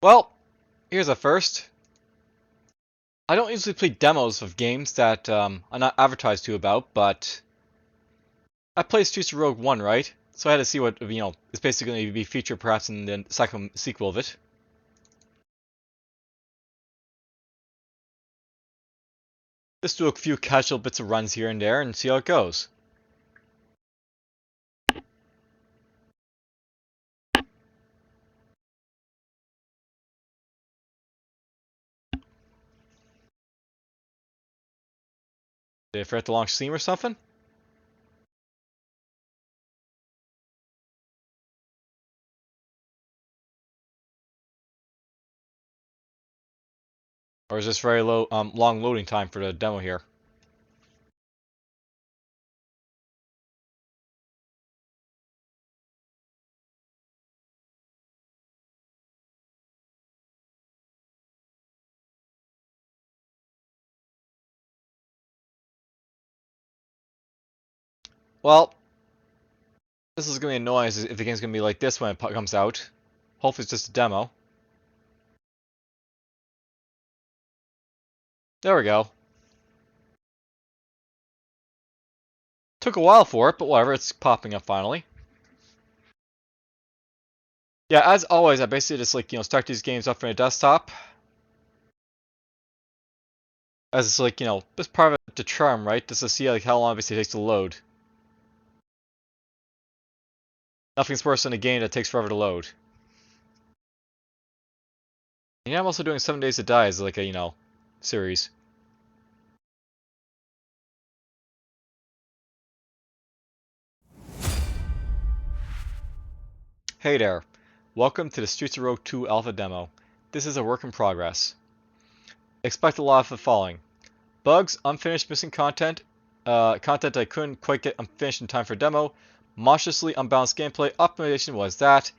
Well, here's a first. I don't usually play demos of games that I'm not advertised to about, but I played Streets of Rogue 1, right? So I had to see what, is basically going to be featured perhaps in the second sequel of it. Just do a few casual bits of runs here and there and see how it goes. Did I forget to launch Steam or something? Or is this very long loading time for the demo here? Well, this is going to be annoying if the game's going to be like this when it comes out. Hopefully it's just a demo. There we go. Took a while for it, but whatever, it's popping up finally. Yeah, as always, I basically just start these games up on a desktop. As it's that's part of the charm, right? Just to see how long it takes to load. Nothing's worse than a game that takes forever to load. And yeah, I'm also doing 7 Days to Die as like a, series. Hey there. Welcome to the Streets of Rogue 2 alpha demo. This is a work in progress. Expect a lot of the following. Bugs, unfinished missing content, content I couldn't quite get unfinished in time for demo, monstrously unbalanced gameplay, optimization was that.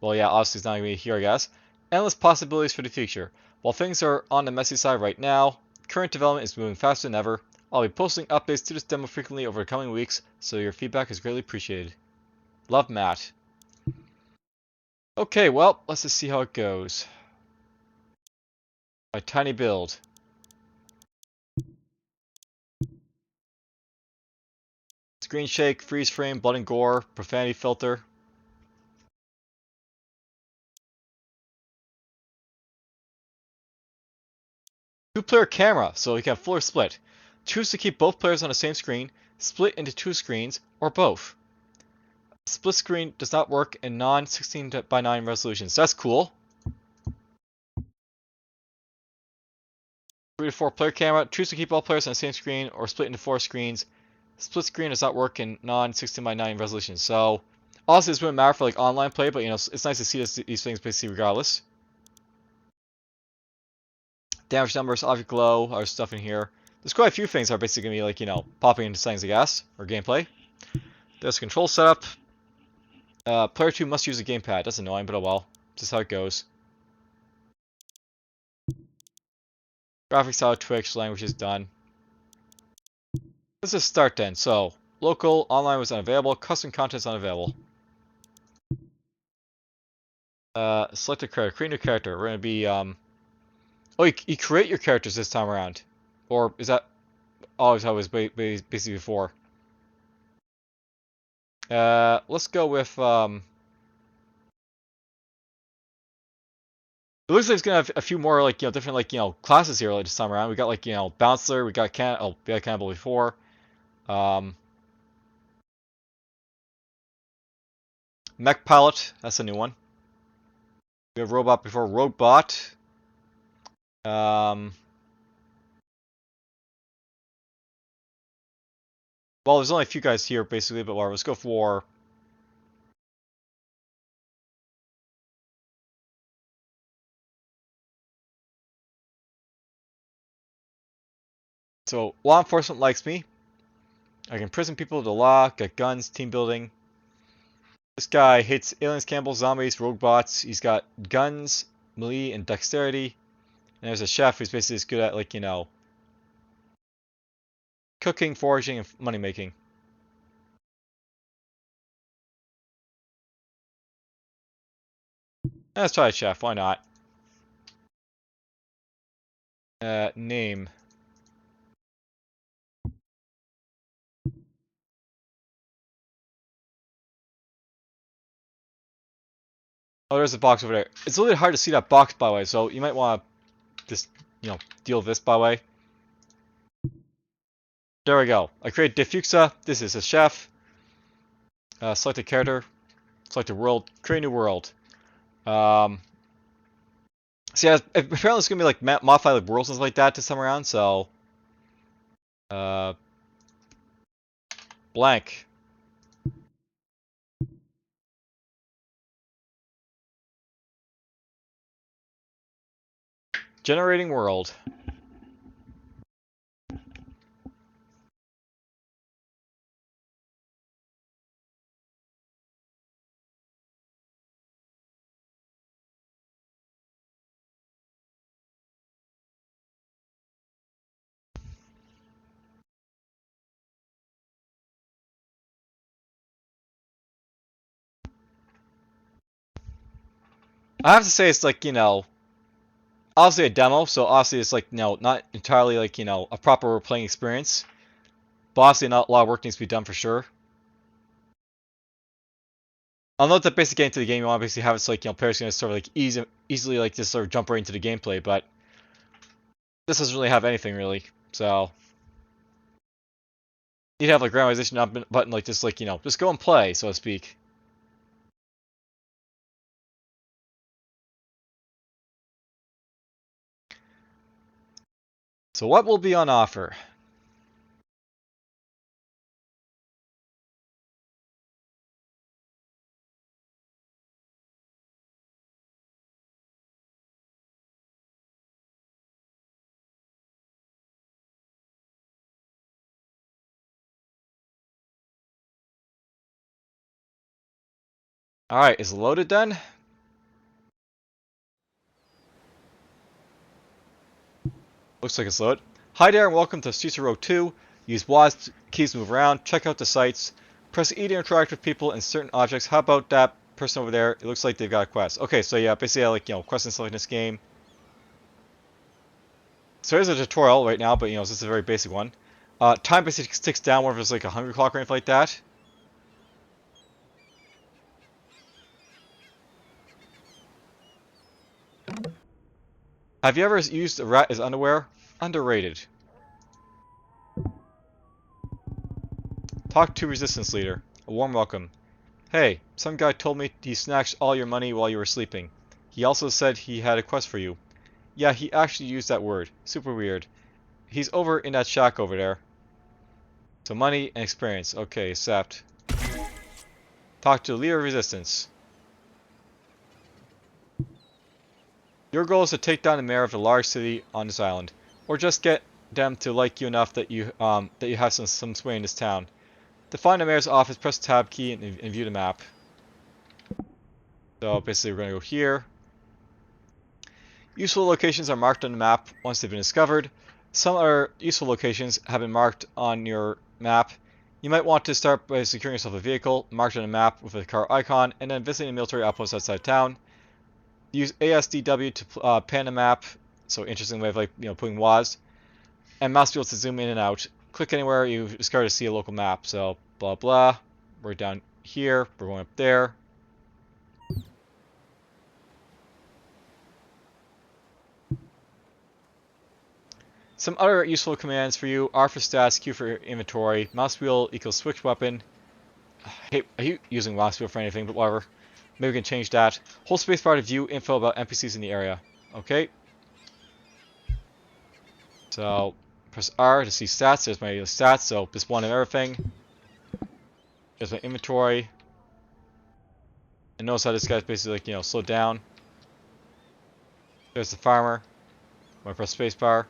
Well, yeah, obviously it's not going to be here, I guess. Endless possibilities for the future. While things are on the messy side right now, current development is moving faster than ever. I'll be posting updates to this demo frequently over the coming weeks, so your feedback is greatly appreciated. Love, Matt. Okay, well, let's just see how it goes. My tiny build. Screen shake, freeze frame, blood and gore, profanity filter. Two-player camera, so you can have full or split. Choose to keep both players on the same screen, split into two screens, or both. Split screen does not work in non-16:9 resolutions. That's cool. 3 to 4 player camera. Choose to keep all players on the same screen or split into 4 screens. Split screen does not work in non-16:9 resolutions. So, honestly, this wouldn't matter for online play, but it's nice to see these things basically regardless. Damage numbers, object glow, other stuff in here. There's quite a few things that are basically going to be popping into settings, I guess, or gameplay. There's control setup. Player 2 must use a gamepad. That's annoying, but oh well. This is how it goes. Graphics out, Twitch, language is done. Let's just start then. So, local, online was unavailable, custom content is unavailable. Select a character, create a new character. We're gonna be, oh, you create your characters this time around. Or is that always how it was basically before? Let's go with, it looks like it's gonna have a few more different classes here this time around. We got bouncer, we got we had cannibal before. Mech pilot, that's a new one. We have robot before Rogue-bot. Well, there's only a few guys here basically, but let's go for. So law enforcement likes me. I can imprison people with the law, got guns, team building. This guy hates aliens, cannibals, zombies, rogue bots. He's got guns, melee, and dexterity. And there's a chef who's basically as good at cooking, foraging, and money making. Let's try chef, why not? Name. Oh, there's a box over there. It's a little bit hard to see that box, by the way, so you might want to just, deal with this, by the way. There we go. I created DFuxa. This is a chef. Select a character. Select a world. Create a new world. So yeah, apparently it's gonna be like modify like worlds and stuff like that this time around. So, uh, blank. Generating world. I have to say it's like obviously a demo, so obviously it's like not entirely like a proper playing experience. But obviously not a lot of work needs to be done for sure. I'll note that basically getting into the game, you want to basically have it so like players can sort of like easily like just sort of jump right into the gameplay, but this doesn't really have anything really. So you'd have like randomization button like just like just go and play, so to speak. So what will be on offer? Alright, is it loaded then? Looks like it's loaded. Hi there and welcome to Streets of Rogue 2. Use WASD keys to move around, check out the sites, press E to interact with people and certain objects. How about that person over there? It looks like they've got a quest. Okay, so yeah, basically like quests and stuff in this game. So there's a tutorial right now, but this is a very basic one. Time basically ticks down whenever it's like a hunger clock or anything like that. Have you ever used a rat as underwear? Underrated. Talk to Resistance Leader. A warm welcome. Hey, some guy told me he snatched all your money while you were sleeping. He also said he had a quest for you. Yeah, he actually used that word. Super weird. He's over in that shack over there. So money and experience. Okay, accept. Talk to the leader of Resistance. Your goal is to take down the mayor of the large city on this island, or just get them to like you enough that you have some sway in this town. To find the mayor's office, press the tab key and view the map. So basically, we're gonna go here. Useful locations are marked on the map once they've been discovered. Some other useful locations have been marked on your map. You might want to start by securing yourself a vehicle marked on the map with a car icon, and then visiting a military outpost outside town. Use ASDW to pan the map, so interesting way of like putting WASD, and mouse wheel to zoom in and out. Click anywhere you discover to see a local map. So blah blah. We're down here. We're going up there. Some other useful commands for you: R for stats, Q for inventory, mouse wheel equals switch weapon. I hate using mouse wheel for anything, but whatever. Maybe we can change that. Hold spacebar to view info about NPCs in the area. Okay. So press R to see stats. There's my stats. So just one of everything. There's my inventory. And notice how this guy's basically like slowed down. There's the farmer. I'm gonna press spacebar.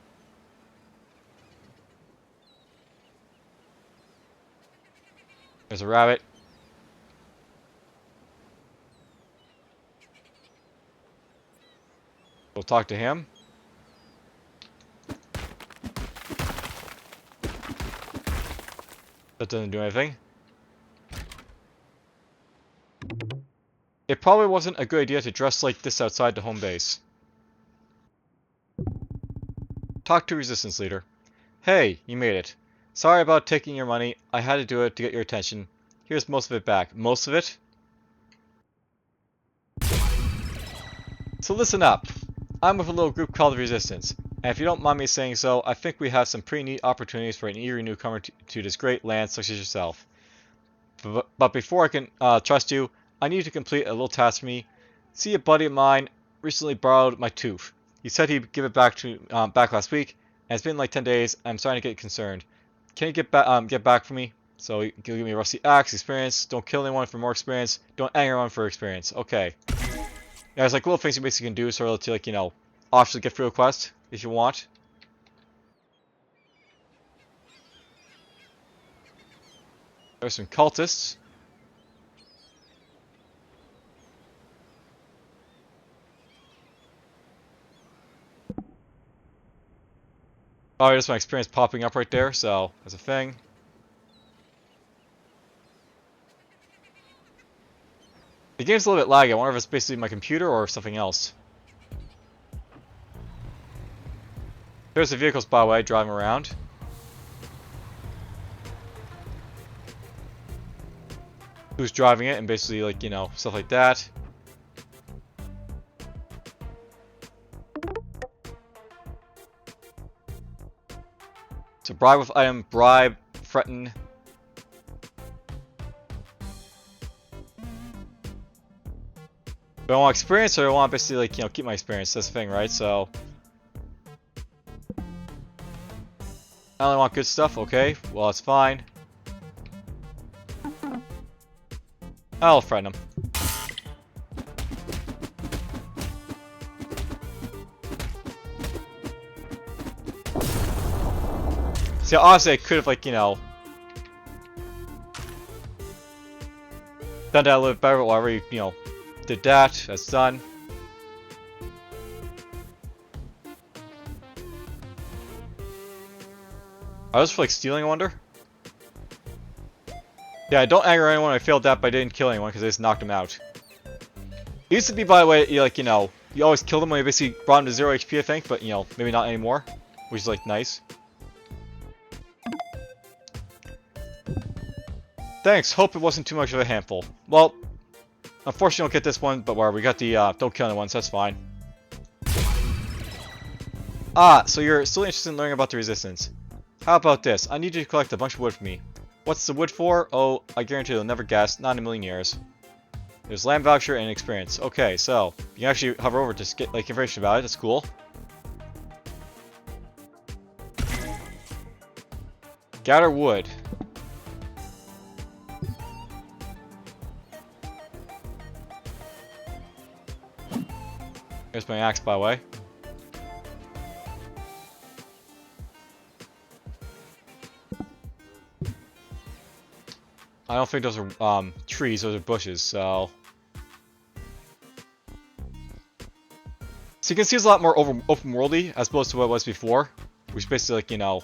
There's a rabbit. We'll talk to him. That doesn't do anything. It probably wasn't a good idea to dress like this outside the home base. Talk to Resistance Leader. Hey, you made it. Sorry about taking your money. I had to do it to get your attention. Here's most of it back. Most of it? So listen up. I'm with a little group called the Resistance, and if you don't mind me saying so, I think we have some pretty neat opportunities for an eager newcomer to this great land such as yourself. But before I can trust you, I need you to complete a little task for me. See, a buddy of mine recently borrowed my tooth. He said he'd give it back last week, and it's been like 10 days. I'm starting to get concerned. Can you get back for me? So he'll give me a rusty axe, experience. Don't kill anyone for more experience. Don't anger anyone for experience. Okay. Yeah, there's like little things you basically can do, sort of to like, you know, optionally get free request if you want. There's some cultists. Oh, there's my experience popping up right there, so that's a thing. The game's a little bit laggy. I wonder if it's basically my computer or something else. There's the vehicles, by the way, driving around. Who's driving it, and basically, like, you know, stuff like that. So bribe with item, bribe, threaten. Do I want experience, or do I want basically, like, you know, keep my experience? That's the thing, right? So I only want good stuff. Okay, well, that's fine. I'll threaten him. See, honestly, I could have, like, you know, done that a little bit better, but whatever, you know, did that. That's done. I was for like stealing, I wonder? Yeah, don't anger anyone. I failed that, but I didn't kill anyone because I just knocked him out. It used to be, by the way, like, you know, you always kill them when you basically brought him to 0 HP, I think, but, you know, maybe not anymore, which is, like, nice. Thanks, hope it wasn't too much of a handful. Well, unfortunately, don't get this one, but whatever, we got the, don't kill anyone, so that's fine. Ah, so you're still interested in learning about the Resistance. How about this? I need you to collect a bunch of wood for me. What's the wood for? Oh, I guarantee you'll never guess. Not in a million years. There's land voucher and experience. Okay, so you can actually hover over to get like information about it. That's cool. Gather wood. There's my axe, by the way. I don't think those are trees, those are bushes, so... So you can see it's a lot more open worldy as opposed to what it was before, which is basically like, you know,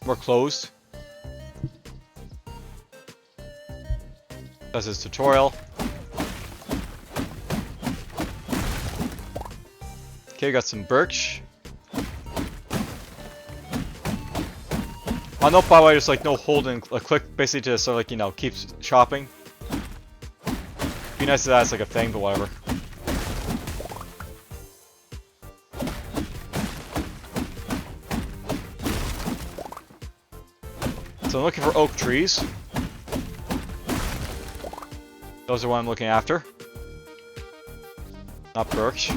more closed. That's his tutorial. Okay, got some birch. I'll note, by the way, just like no hold and a click, basically to sort of like, you know, keep chopping. Be nice if that's like a thing, but whatever. So I'm looking for oak trees. Those are what I'm looking after. Not birch.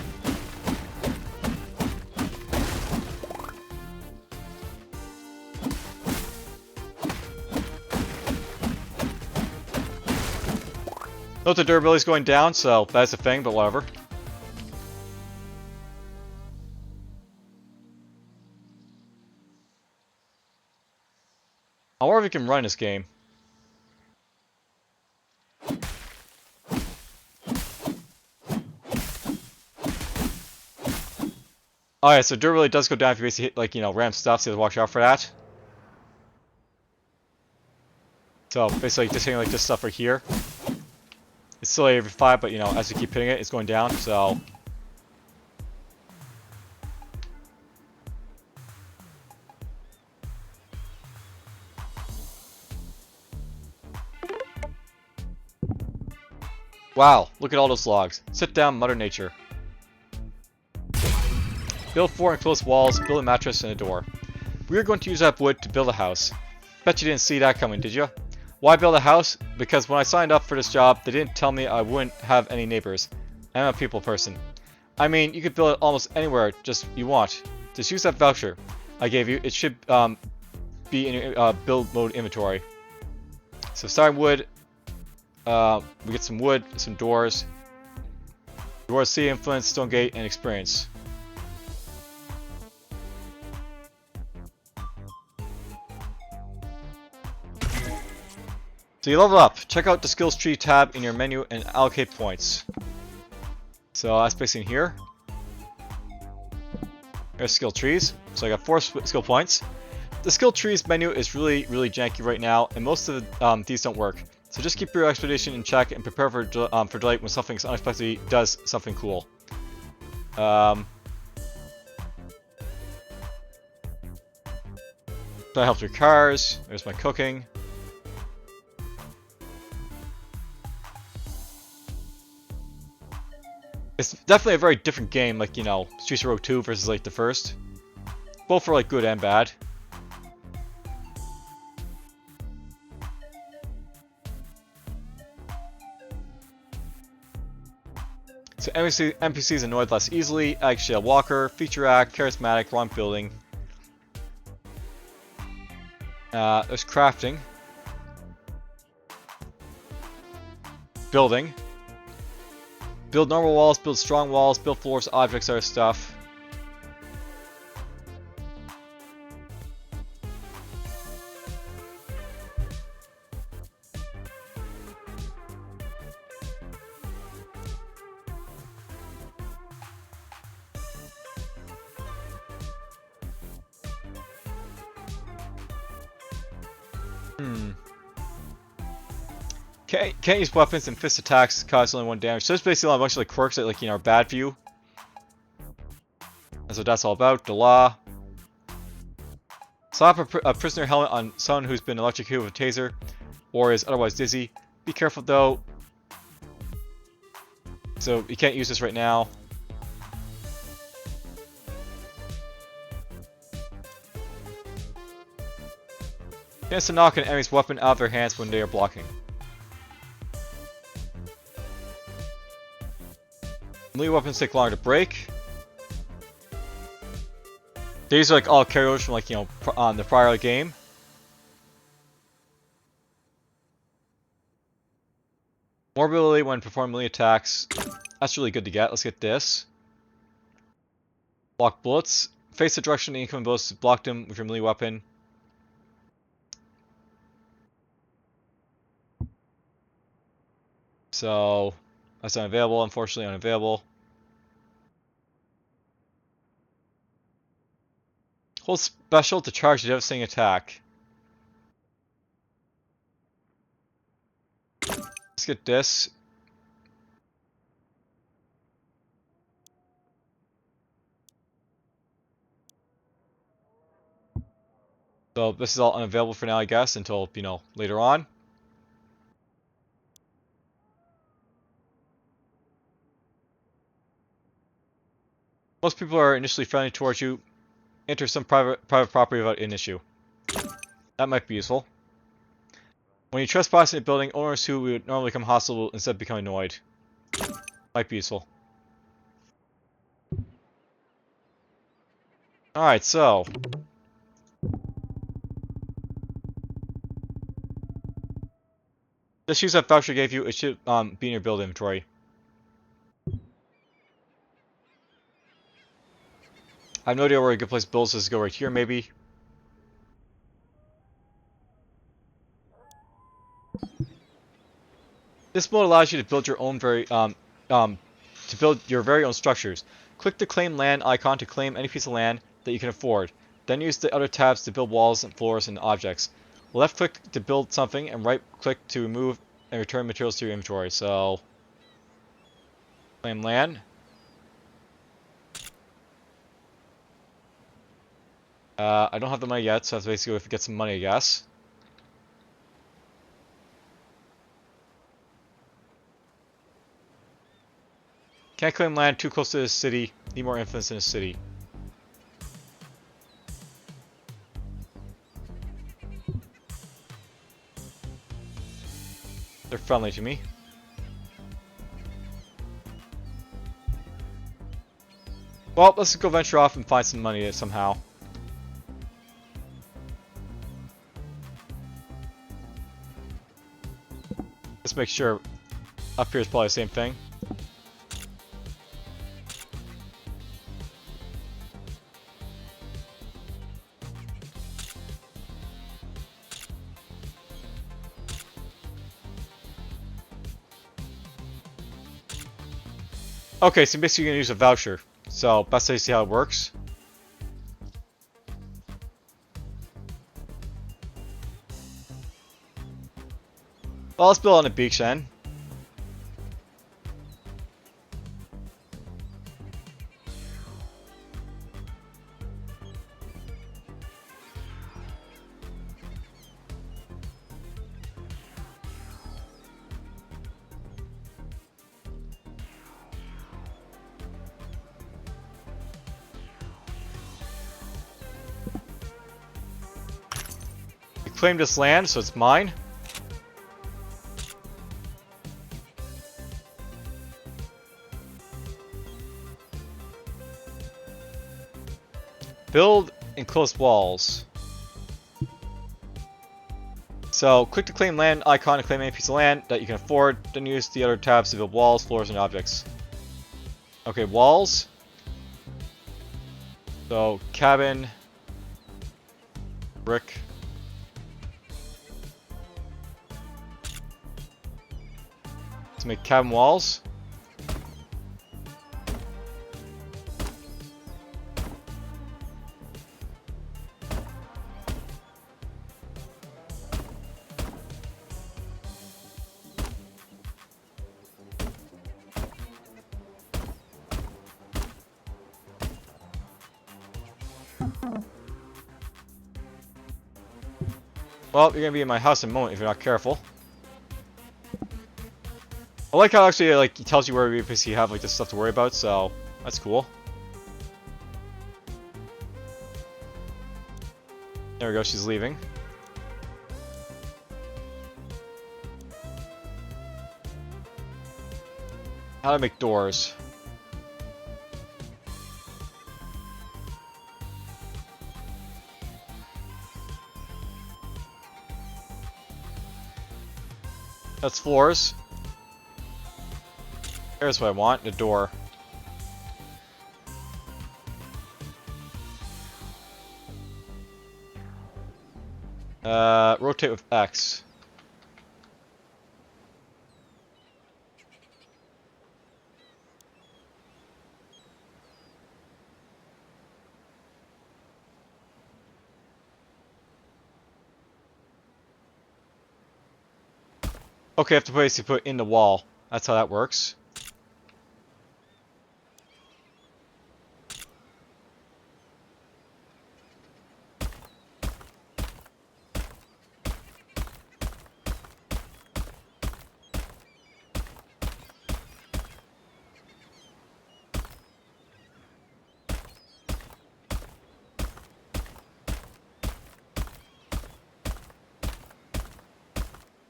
Note the durability is going down, so that's a thing, but whatever. I wonder if we can run this game. Alright, so durability does go down if you basically hit, like, you know, random stuff, so you have to watch out for that. So, basically, just hitting, like, this stuff right here. It's still every 5, but you know, as you keep hitting it, it's going down, so... Wow, look at all those logs. Sit down, Mother Nature. Build 4 enclosed walls, build a mattress and a door. We are going to use that wood to build a house. Bet you didn't see that coming, did you? Why build a house? Because when I signed up for this job, they didn't tell me I wouldn't have any neighbors. I'm a people person. I mean, you could build it almost anywhere just you want. Just use that voucher I gave you. It should be in your build mode inventory. So starting wood, we get some wood, some doors. Doors, sea influence, stone gate, and experience. So you level up. Check out the skills tree tab in your menu and allocate points. So that's basically in here. There's skill trees. So I got 4 skill points. The skill trees menu is really janky right now, and most of these don't work. So just keep your expedition in check and prepare for delight when something unexpectedly does something cool. That helps your cars. There's my cooking. It's definitely a very different game, like, you know, Streets of Rogue 2 versus, like, the first. Both are, like, good and bad. So NPCs annoyed less easily. Eggshell Walker, Feature Act, Charismatic, Wrong Building. There's crafting. Building. Build normal walls, build strong walls, build floors, objects, other stuff. Can't use weapons and fist attacks cause only 1 damage. So there's basically a bunch of like quirks that, like, you know, are bad for you. And so that's all about the law. Slap a prisoner helmet on someone who's been electrocuted with a taser or is otherwise dizzy. Be careful though. So you can't use this right now. Chance to knock an enemy's weapon out of their hands when they are blocking. Melee weapons take longer to break. These are like all carryovers from, like, you know, on the prior game. More ability when performing melee attacks. That's really good to get. Let's get this. Block bullets. Face the direction the incoming bullets to block them with your melee weapon. So that's unavailable, unfortunately unavailable. Hold special to charge a devastating attack. Let's get this. So this is all unavailable for now, I guess, until, you know, later on. Most people are initially friendly towards you. Enter some private property without an issue. That might be useful. When you trespass in a building, owners who would normally become hostile will instead become annoyed. Might be useful. Alright, so... just use that voucher I gave you. It should be in your build inventory. I have no idea where a good place to build this is. Go right here, maybe. This mode allows you to build your own very own structures. Click the claim land icon to claim any piece of land that you can afford. Then use the other tabs to build walls and floors and objects. Left click to build something and right click to remove and return materials to your inventory. So Claim land. I don't have the money yet, so that's basically if we get some money, I guess. Can't claim land too close to the city. Need more influence in the city. They're friendly to me. Well, let's go venture off and find some money somehow. Let's make sure up here is probably the same thing. Okay, so basically you're gonna use a voucher. So best way to see how it works. Well, let's build on the beach then. We claim this land, so it's mine. Build enclosed walls. So, click the claim land icon to claim any piece of land that you can afford, then use the other tabs to build walls, floors, and objects. Okay, walls. So, cabin, brick. Let's make cabin walls. Well, you're gonna be in my house in a moment if you're not careful. I like how actually like it tells you where you basically have like this stuff to worry about, so that's cool. There we go, she's leaving. How to make doors. That's floors. Here's what I want, the door. Rotate with X. Okay, I have to basically put in the wall. That's how that works.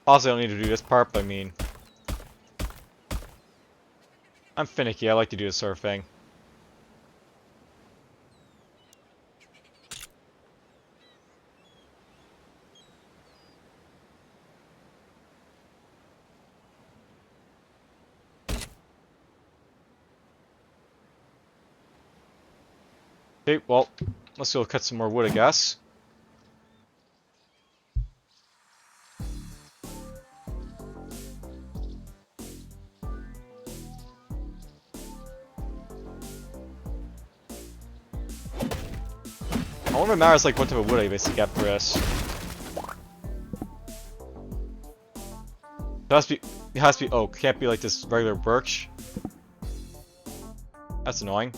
Also, I don't need to do this part, but I mean... I'm finicky, I like to do this sort of thing. Okay, well, let's go cut some more wood, I guess. I wonder if it matters like what type of wood I basically get for this. It has to be oak. Can't be like this regular birch. That's annoying.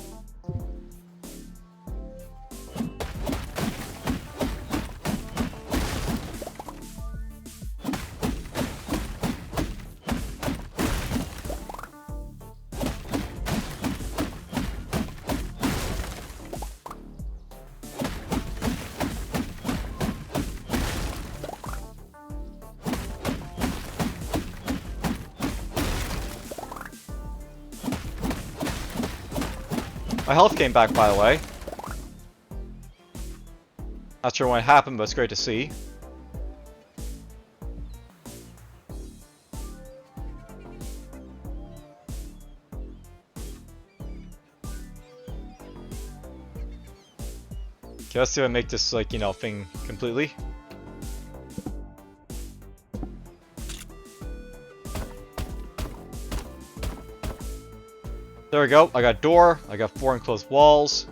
My health came back, by the way. Not sure when it happened, but it's great to see. Okay, let's see if I make this, like, you know, thing completely. There we go. I got a door. I got 4 enclosed walls.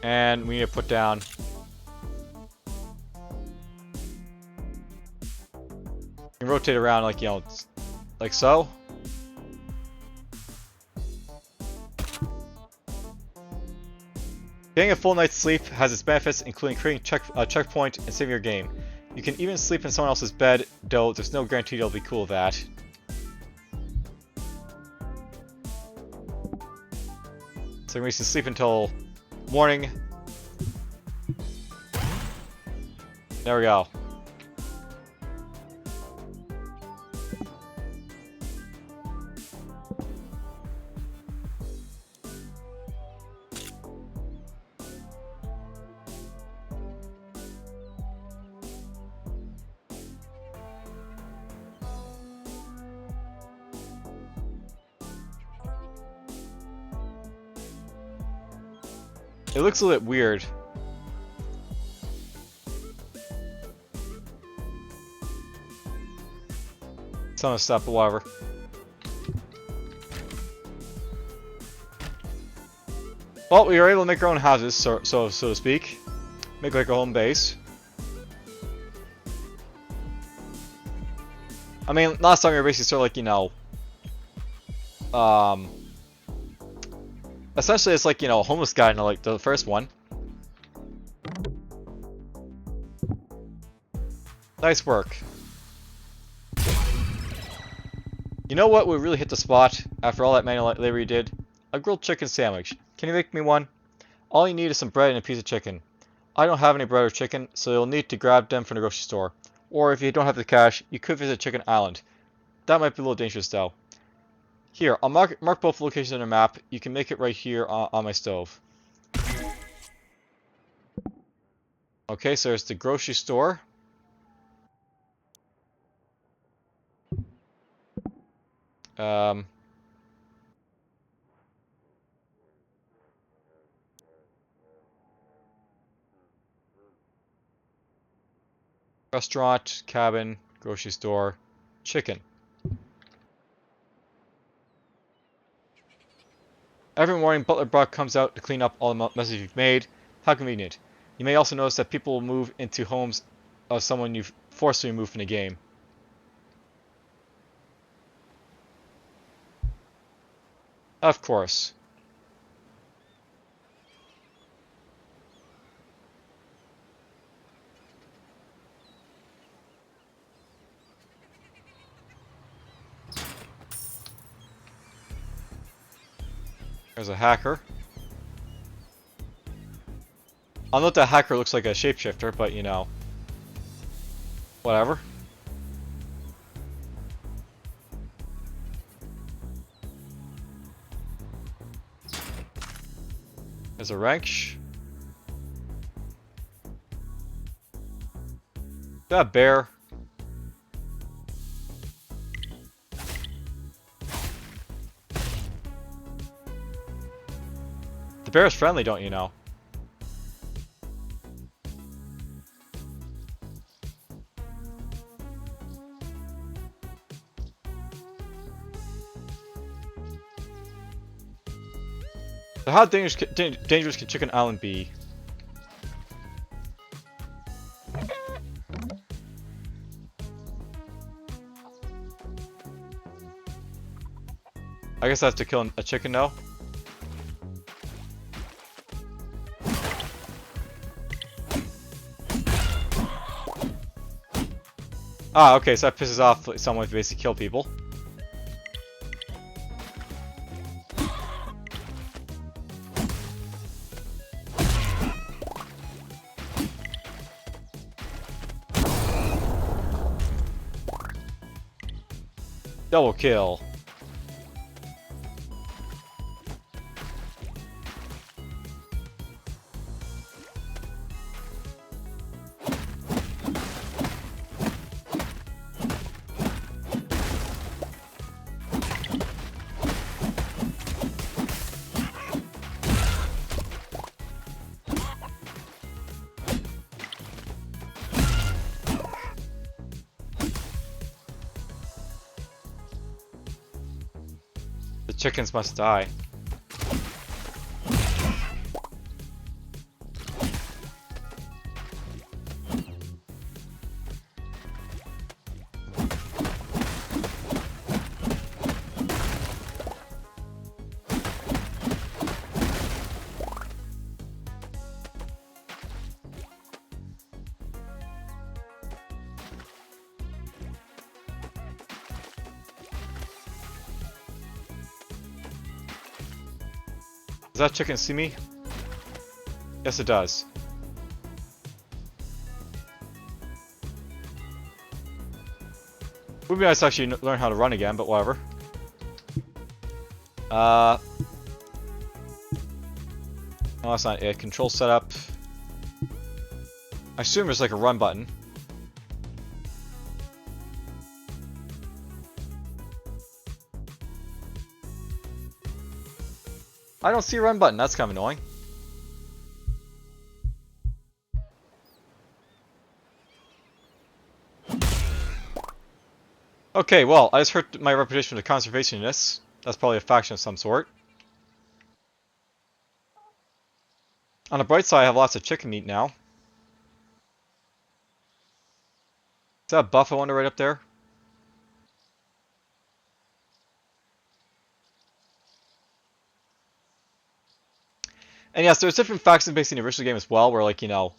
And we need to put down... and rotate around, like, you know, like so. Getting a full night's sleep has its benefits, including creating a checkpoint and saving your game. You can even sleep in someone else's bed, though there's no guarantee you'll be cool with that. So we should sleep until morning. There we go. It looks a little bit weird. Some of the stuff, but whatever. Well, we were able to make our own houses, so to speak. Make like a home base. I mean, last time we were basically sort of like, you know, essentially it's like, you know, a homeless guy in like the first one. Nice work. You know what would really hit the spot after all that manual labor you did? A grilled chicken sandwich. Can you make me one? All you need is some bread and a piece of chicken. I don't have any bread or chicken, so you'll need to grab them from the grocery store. Or if you don't have the cash, you could visit Chicken Island. That might be a little dangerous though. Here, I'll mark both locations on a map. You can make it right here on my stove. Okay, so there's the grocery store. Restaurant, cabin, grocery store, chicken. Every morning, Butler Brock comes out to clean up all the messes you've made. How convenient. You may also notice that people will move into homes of someone you've forcibly removed from the game. Of course. There's a hacker. I'll note that hacker looks like a shapeshifter, but you know, whatever. There's a wrench. That bear. The bear is friendly, don't you know? So how dangerous can Chicken Island be? I guess I have to kill a chicken now. Ah, okay, so that pisses off someone to basically kill people. Double kill. The chickens must die. Does that chicken see me? Yes, it does. Would be nice to actually learn how to run again, but whatever. No, that's not it. Control setup. I assume there's like a run button. I don't see a run button. That's kind of annoying. Okay, well, I just hurt my reputation with the conservationists. That's probably a faction of some sort. On the bright side, I have lots of chicken meat now. Is that a buff I wonder right up there? And yes, there's different factions basically in the original game as well, where like, you know,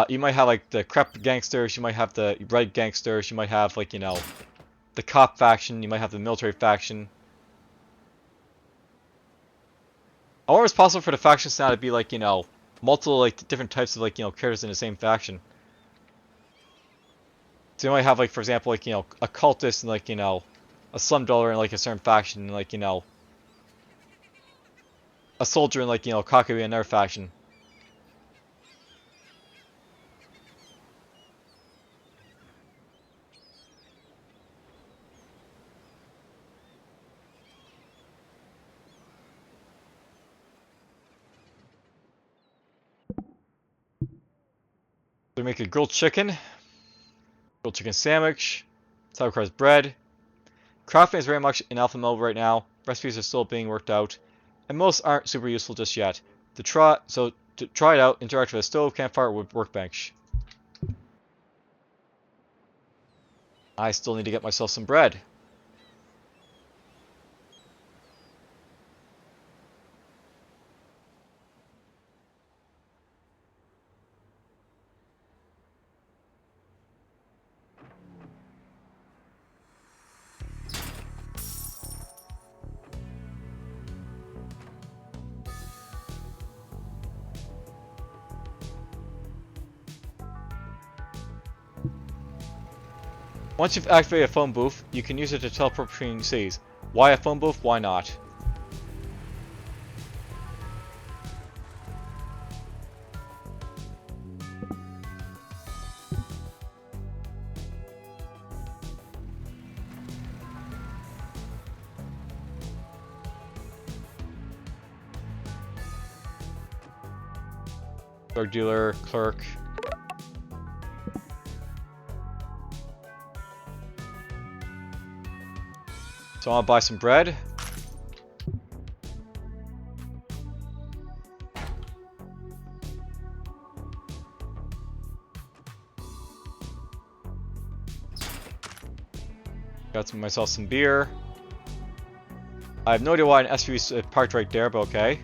you might have like the crep gangsters, you might have the red gangsters, you might have like, you know, the cop faction, you might have the military faction. I wonder if it's possible for the factions now to be like, you know, multiple like different types of like, you know, characters in the same faction. So you might have like, for example, like, you know, a cultist and like, you know, a slum dweller in like a certain faction, and like, you know, a soldier in like, you know, Kakabi in another faction. We make a grilled chicken sandwich. That requires bread. Crafting is very much in alpha mode right now. Recipes are still being worked out, and most aren't super useful just yet. To try it out, interact with a stove, campfire, or workbench. I still need to get myself some bread. Once you've activated a phone booth, you can use it to teleport between cities. Why a phone booth? Why not? Drug dealer, clerk. So I'll buy some bread. Got myself some beer. I have no idea why an SUV is parked right there, but okay.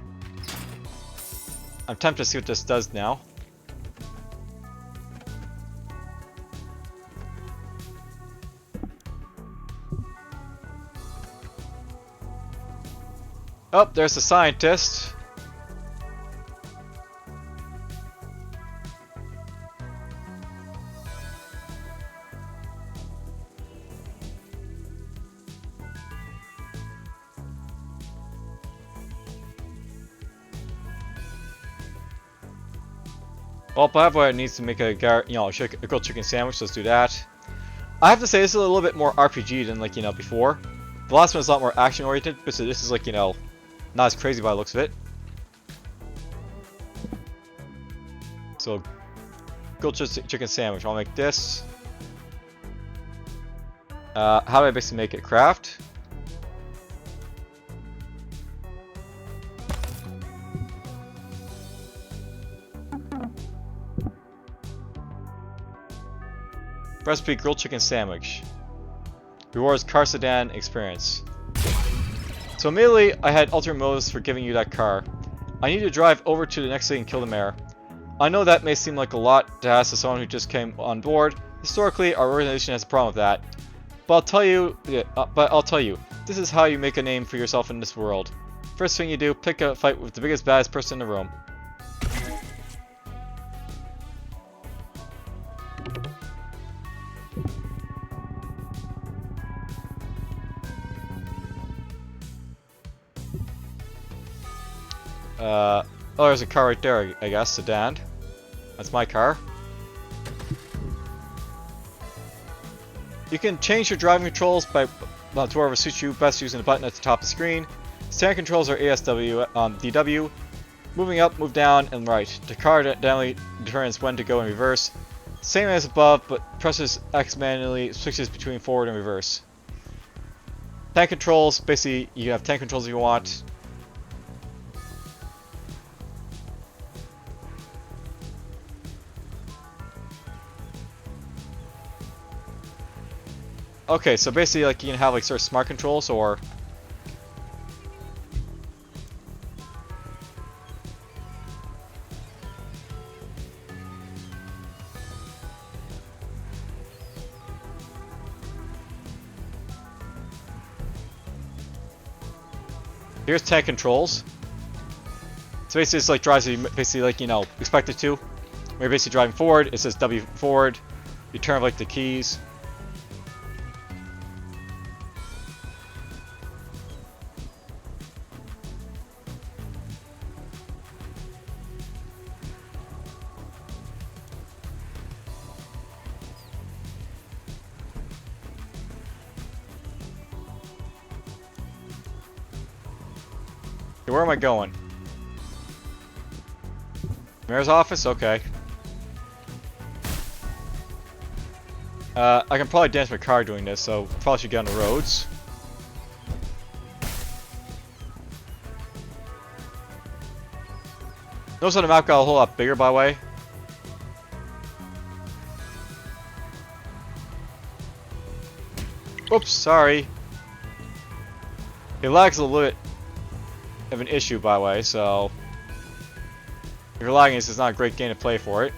I'm tempted to see what this does now. Oh, there's the scientist. Well, Pavlov needs to make a grilled chicken sandwich. Let's do that. I have to say this is a little bit more RPG than like before. The last one is a lot more action oriented, but so this is like not as crazy by the looks of it. So, grilled chicken sandwich. I'll make this. How do I basically make it? Craft. Recipe grilled chicken sandwich. Rewards car sedan experience. So immediately I had alternate motives for giving you that car. I need to drive over to the next city and kill the mayor. I know that may seem like a lot to ask to someone who just came on board. Historically, our organization has a problem with that. But I'll tell you, this is how you make a name for yourself in this world. First thing you do, pick a fight with the biggest, baddest person in the room. Oh, there's a car right there, I guess, sedan. That's my car. You can change your driving controls by to wherever suits you best using the button at the top of the screen. Steering controls are ASW, DW. Moving up, move down, and right. The car dynamically determines when to go in reverse. Same as above, but presses X manually switches between forward and reverse. Tank controls, basically you can have tank controls if you want. Okay, so basically, like, you can have, like, sort of smart controls, or... Here's tank controls. So basically, it's like drives you basically, like, expect it to. When you're basically driving forward, it says W forward. You turn, like, the keys. Okay, where am I going? Mayor's office? Okay. I can probably dance my car doing this, so probably should get on the roads. Notice how the map got a whole lot bigger, by the way. Oops, sorry. It lags a little bit of an issue, by the way, so if you're lagging, this is not a great game to play for it.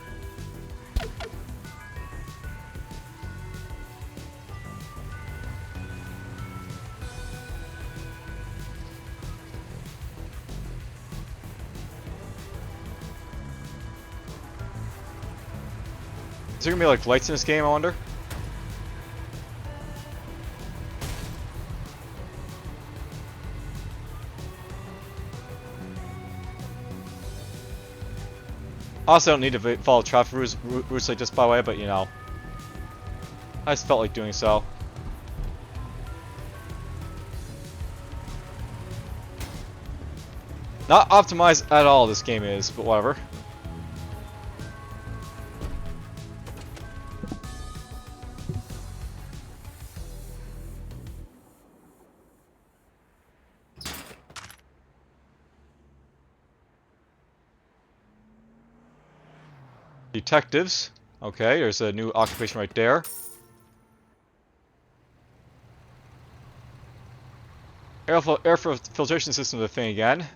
Is there gonna be like lights in this game, I wonder? Also, I don't need to follow traffic routes like this, by the way, but I just felt like doing so. Not optimized at all, this game is, but whatever. Detectives. Okay, there's a new occupation right there. Air filtration system is a thing again.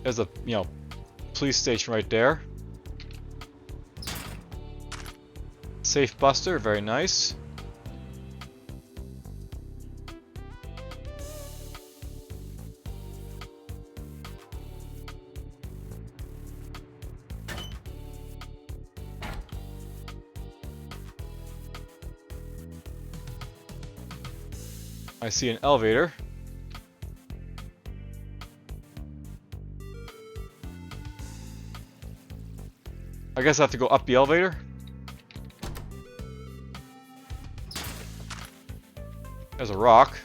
There's a, police station right there. Safe buster, very nice. I see an elevator. I guess I have to go up the elevator. There's a rock.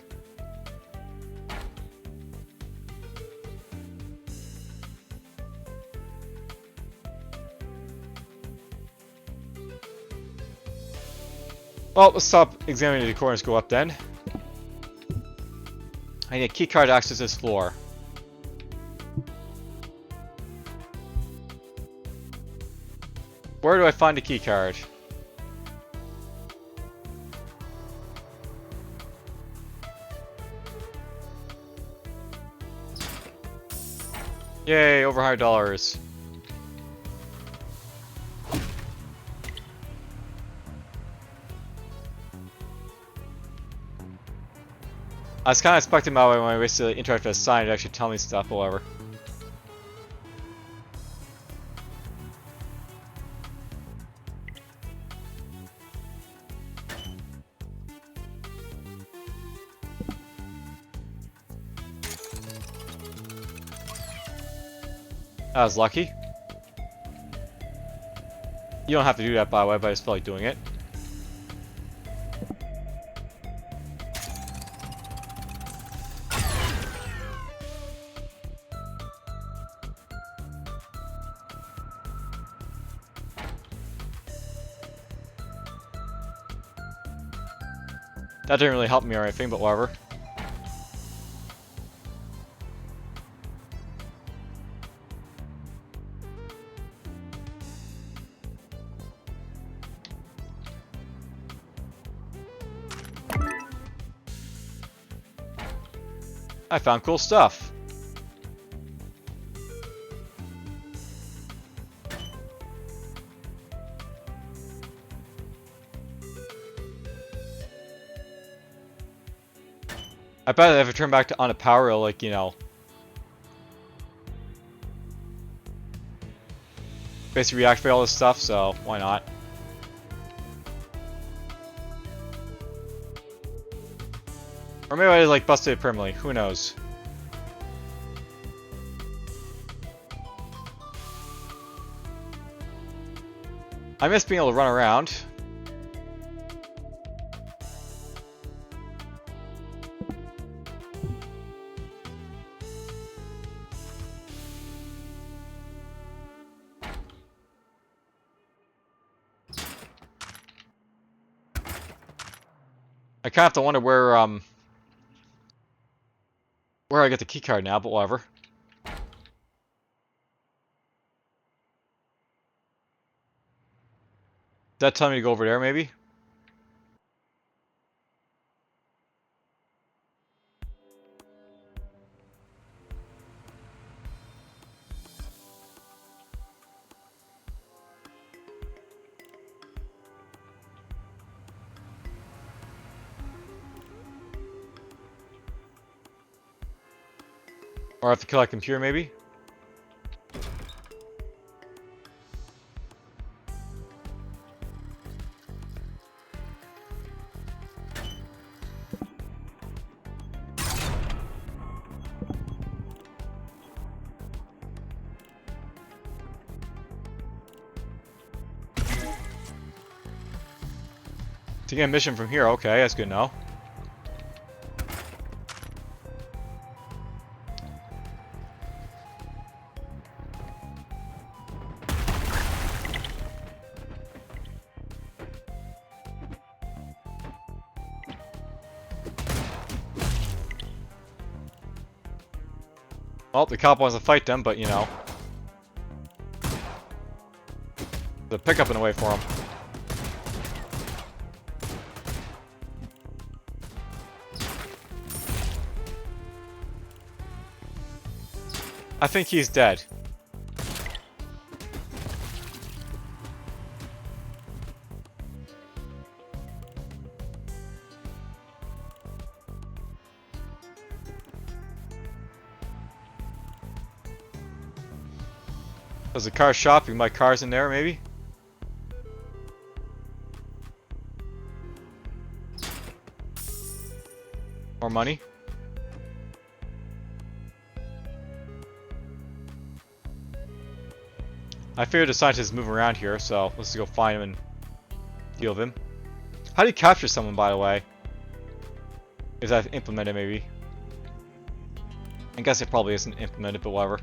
Well, let's stop examining the corners, go up then. I need a keycard to access this floor. Where do I find a keycard? Yay, over $100. I was kind of expecting my way when I basically interacted with a sign to actually tell me stuff, however. I was lucky. You don't have to do that, by the way, but I just felt like doing it. That didn't really help me or anything, but whatever. I found cool stuff. I bet if I turn back to on a power, it'll, like, basically reactivate all this stuff, so why not? Or maybe I just, like, busted it permanently, who knows? I miss being able to run around. I kind of have to wonder where I get the keycard now, but whatever. Does that tell me to go over there, maybe? Or I have to kill that computer, maybe? To get a mission from here, okay, that's good to know. Well, the cop wants to fight them, but the pickup in the way for him. I think he's dead. There's a car shop. My car's in there, maybe? More money? I figured the scientists move around here, so let's go find him and deal with him. How do you capture someone, by the way? Is that implemented, maybe? I guess it probably isn't implemented, but whatever.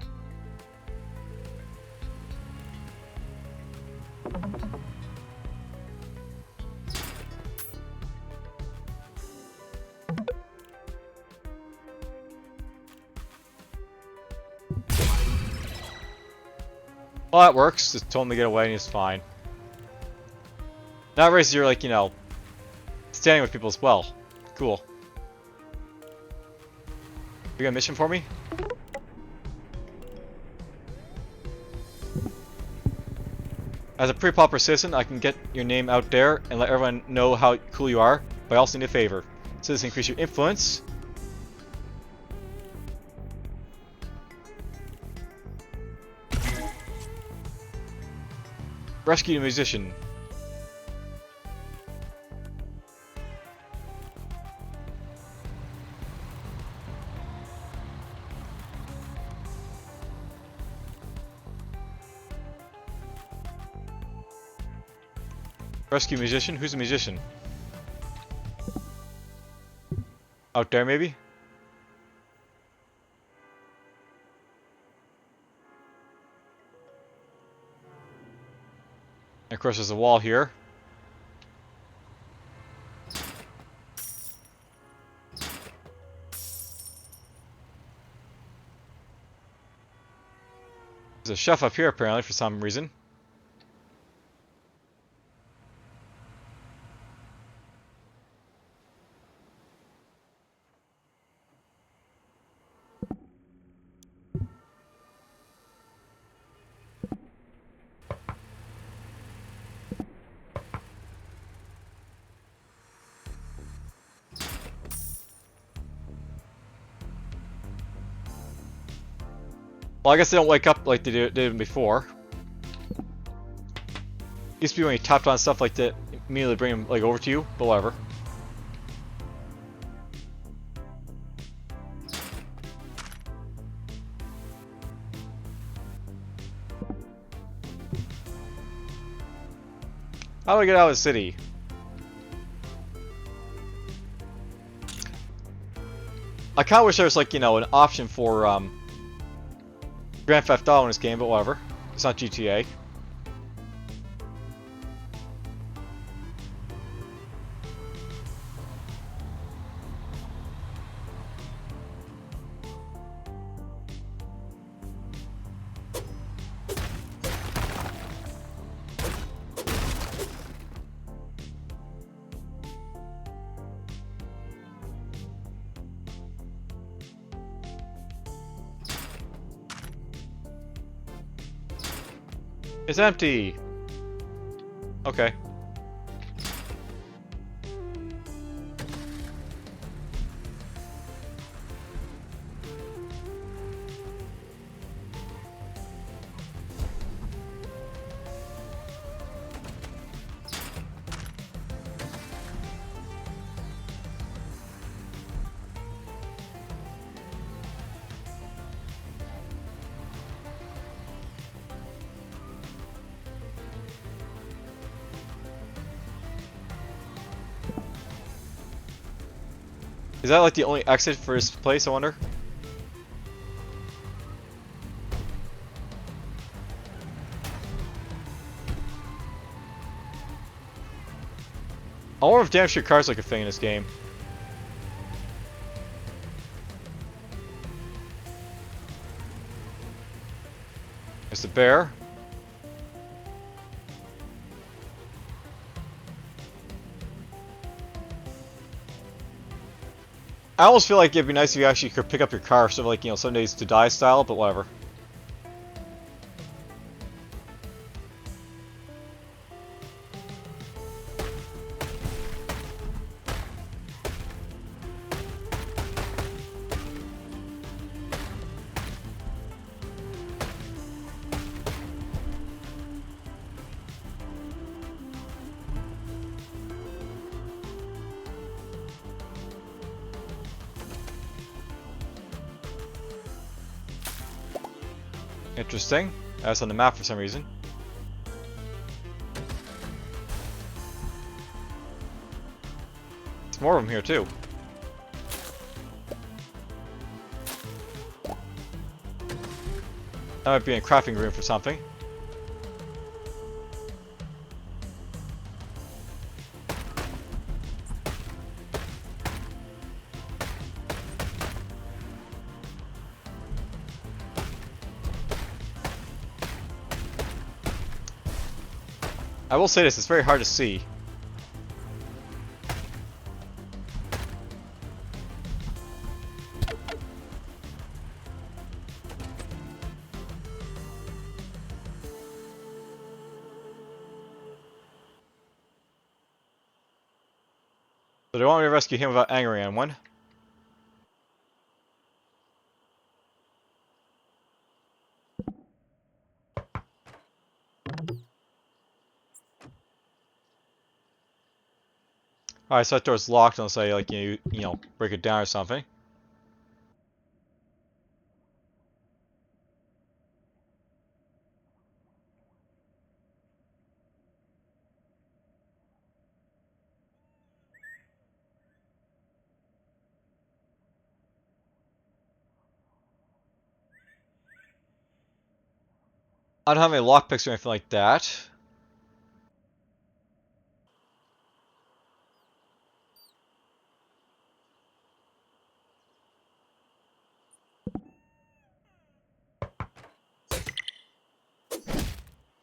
Well, that works. Just told him to get away and he's fine. Nowadays you're like, you know, standing with people as well. Cool. You got a mission for me? As a pretty popular citizen, I can get your name out there and let everyone know how cool you are, but I also need a favor. So this increase your influence. Rescue the musician. Rescue musician? Who's a musician? Out there, maybe? And of course, there's a wall here. There's a chef up here, apparently, for some reason. Well, I guess they don't wake up like they did before. Used to be when you tapped on stuff like that, immediately bring them like over to you, but whatever. How do I get out of the city? I kinda wish there was like, you know, an option for Grand Theft Auto in this game, but whatever. It's not GTA. It's empty! Okay. Is that like the only exit for this place, I wonder? I wonder if damn sure cars like a thing in this game. There's the bear. I almost feel like it'd be nice if you actually could pick up your car, sort of like, you know, Some Days to Die style, but whatever. Interesting. That's on the map for some reason. There's more of them here too. That might be a crafting room for something. I will say this, it's very hard to see. So they want me to rescue him without angering anyone. Alright, so that door's locked unless I, like, you know, break it down or something. I don't have any lockpicks or anything like that.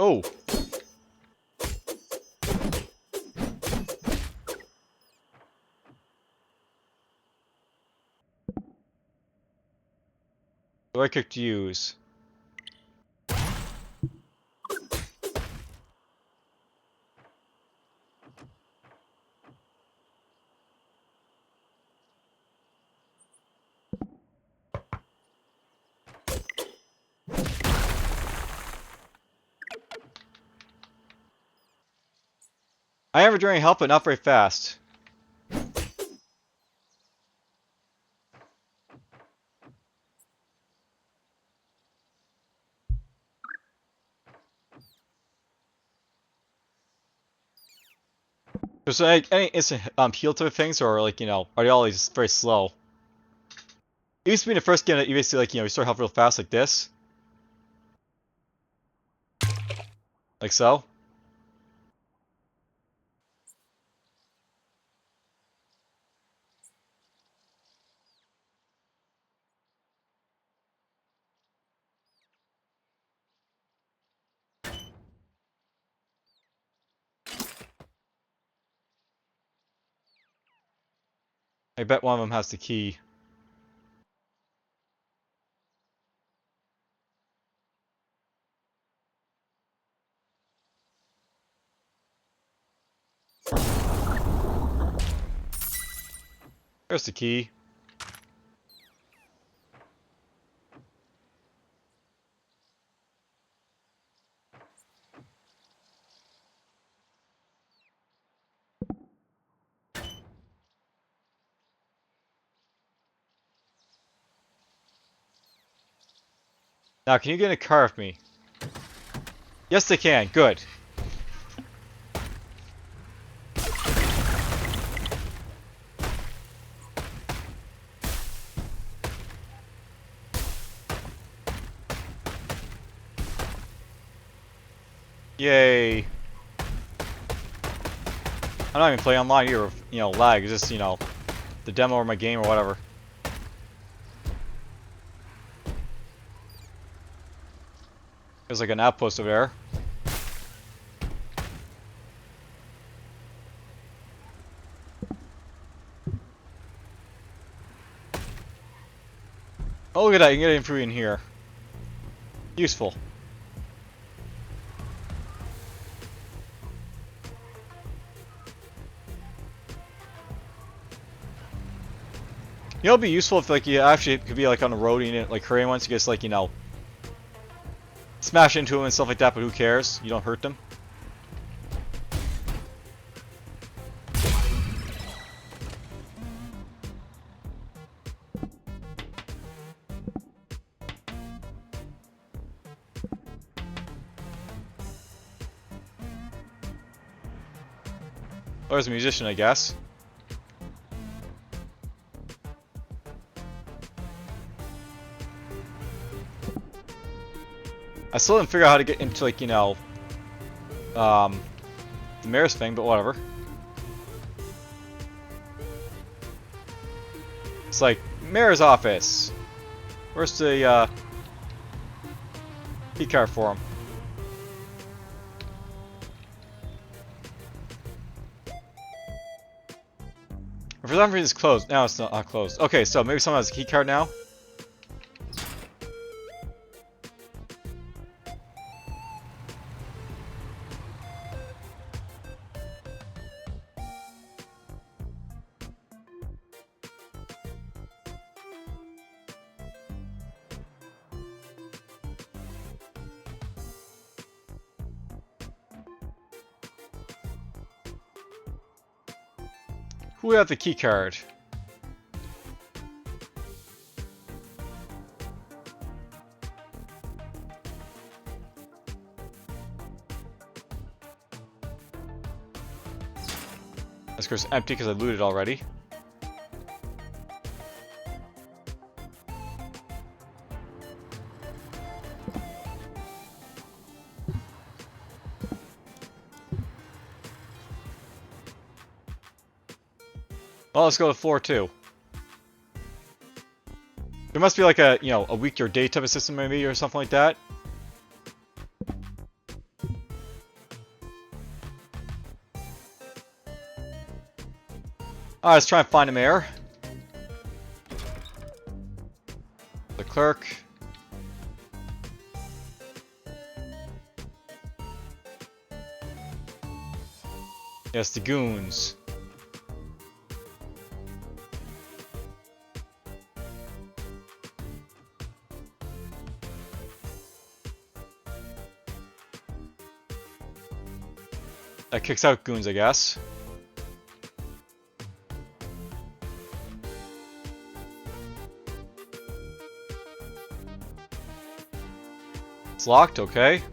Oh! The right click to use. I am returning help, but not very fast. There's any instant heal type of things, or like, you know, are they always very slow? It used to be in the first game that you basically, like, you know, you start health real fast like this. Like so. I bet one of them has the key. There's the key. Now, can you get in a car with me? Yes, they can. Good. Yay. I'm not even playing online here with, you know, lag. It's just, you know, the demo of my game or whatever. There's like an outpost over there. Oh, look at that. You can get info in here. Useful. You know, it'd be useful if, like, you actually could be, like, on the road and you didn't, like, hurry once. You just, like, you know, smash into them and stuff like that, but who cares? You don't hurt them. Or as a musician, I guess. I still didn't figure out how to get into, like, you know, the mayor's thing, but whatever. It's like, mayor's office. Where's the, key card for him? For some reason it's closed. Now it's not closed. Okay, so maybe someone has a key card now? Who have the key card? Of course, empty because I looted already. Well, let's go to floor 2. There must be like a, you know, a week or day type of system maybe or something like that. Alright, let's try and find a mayor. The clerk. Yes, the goons. That kicks out goons, I guess. It's locked, okay.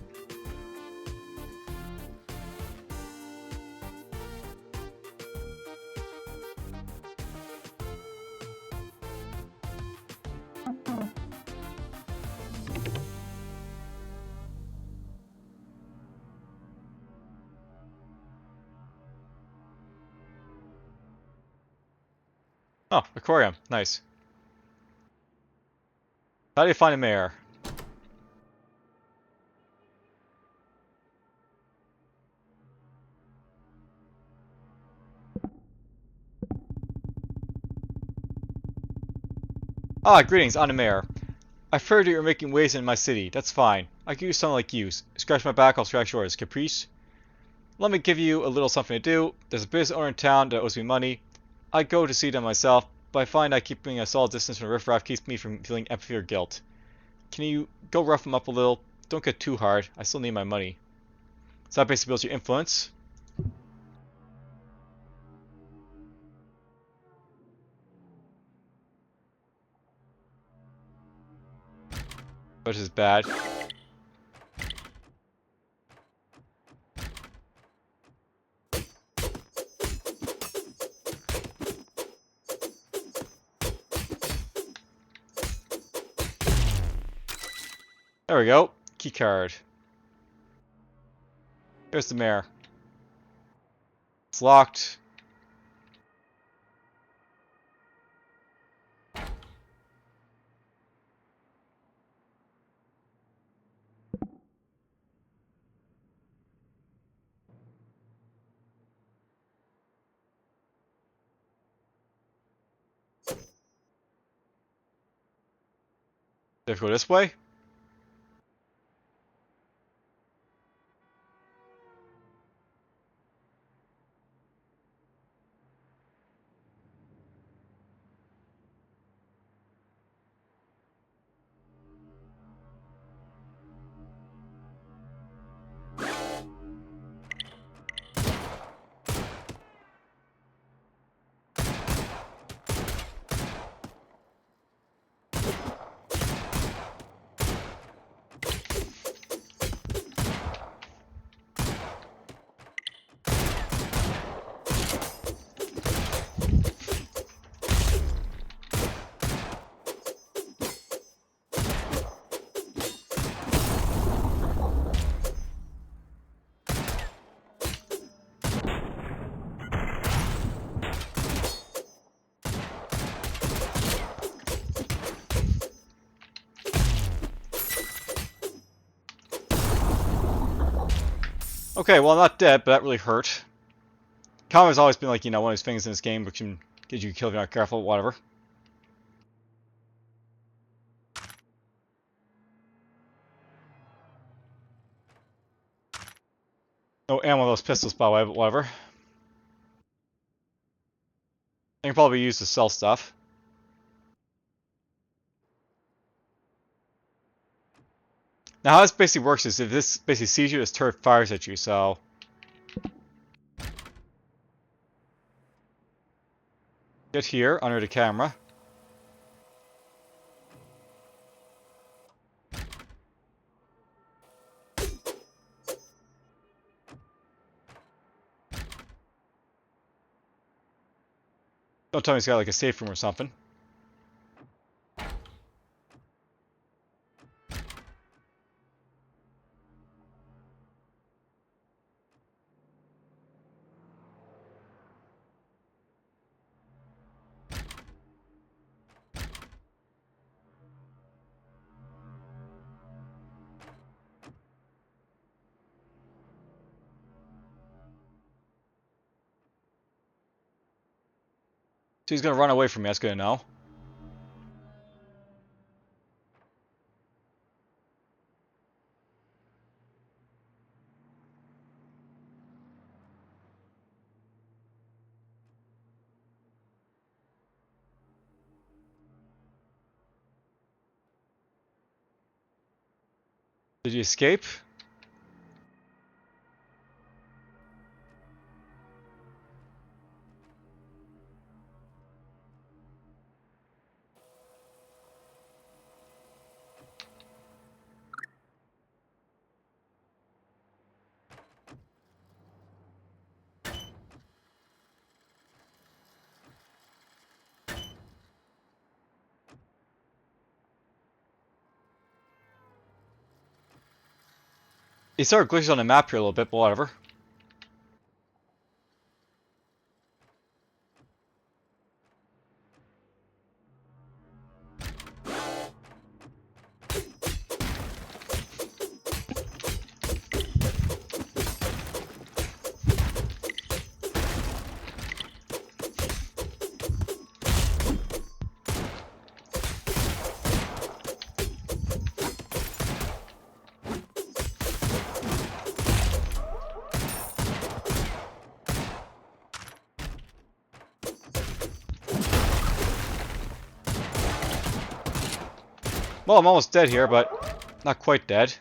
Oh, aquarium. Nice. How do you find a mayor? Ah, greetings, I'm the mayor. I've heard that you're making waves in my city. That's fine. I could use someone like you. Scratch my back, I'll scratch yours. Caprice? Let me give you a little something to do. There's a business owner in town that owes me money. I go to see them myself, but I find that keeping a solid distance from riffraff keeps me from feeling empathy or guilt. Can you go rough them up a little? Don't get too hard. I still need my money. So that basically builds your influence. Which is bad. There we go. Key card. There's the mayor. It's locked. Do I have to go this way? Okay, well, I'm not dead, but that really hurt. Combo's always been like, one of those things in this game which can get you killed if you're not careful, whatever. No ammo on those pistols, by the way, but whatever. They can probably be used to sell stuff. Now, how this basically works is if this basically sees you, this turret fires at you, so... Get here, under the camera. Don't tell me he's got like a safe room or something. So he's gonna run away from me, that's good to know. Did you escape? He started glitching on the map here a little bit, but whatever. Well, I'm almost dead here, but not quite dead.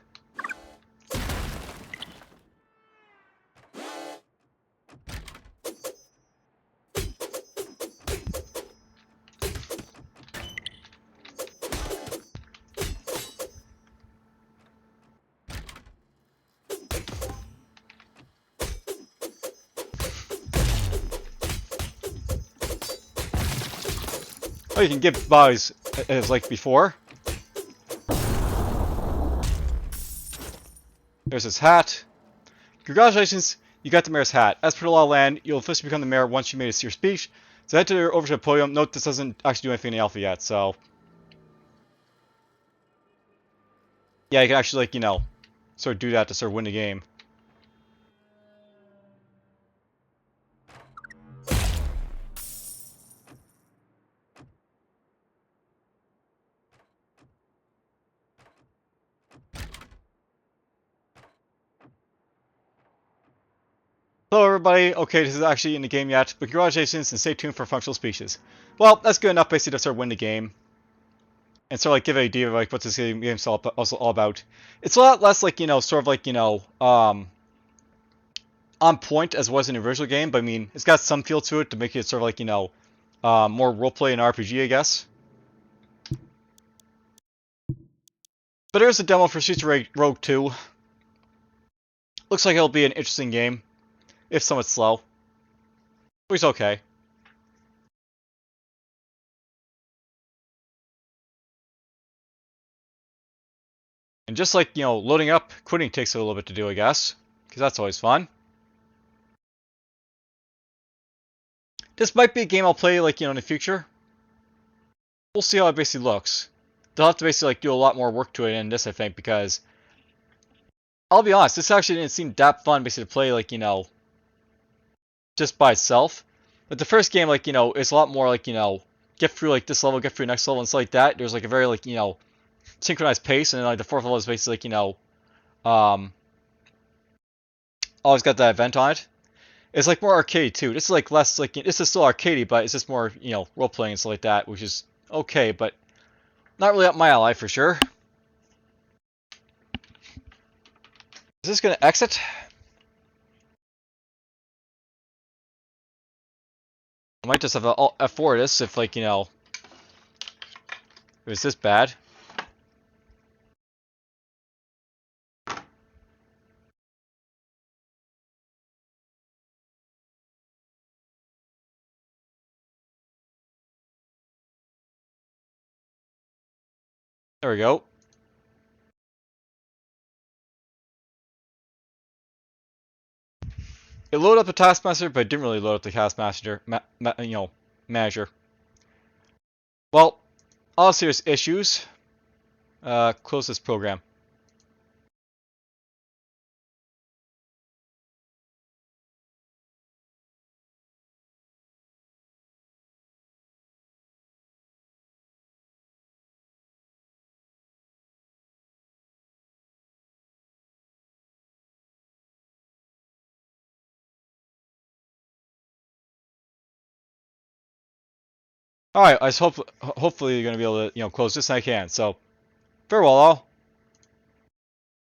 Oh, you can give bodies as like before. There's his hat. Congratulations, you got the mayor's hat. As per the law of land, you'll officially become the mayor once you made your speech. So head over to the podium. Note this doesn't actually do anything in the alpha yet, so... Yeah, you can actually, like, sort of do that to sort of win the game. Hello everybody, okay, this is actually in the game yet, but congratulations and stay tuned for functional speeches. Well, that's good enough basically to sort of win the game. And sort of like give an idea of like what this game's also all about. It's a lot less like, sort of like, on point as was in the original game, but I mean, it's got some feel to it to make it sort of like, more roleplay and RPG, I guess. But there's a demo for Streets of Rogue 2. Looks like it'll be an interesting game, if somewhat slow. But it's okay. And just like, loading up, quitting takes a little bit to do, I guess. Because that's always fun. This might be a game I'll play, like, in the future. We'll see how it basically looks. They'll have to basically, like, do a lot more work to it in this, I think, because I'll be honest, this actually didn't seem that fun basically to play, like, just by itself. But the first game, like, it's a lot more like, get through like this level, get through next level, and stuff like that. There's like a very like, synchronized pace, and then like the fourth level is basically like, um, always got that event on it. It's like more arcade too. This is like less like this is still arcadey, but it's just more role playing and stuff like that, which is okay, but not really up my alley for sure. Is this gonna exit? I might just have a F4 this if like it was this bad. There we go. It loaded up the taskmaster, but it didn't really load up the taskmaster manager. Well, all serious issues. Close this program. All right, I hope hopefully you're gonna be able to close this and I can. So farewell all.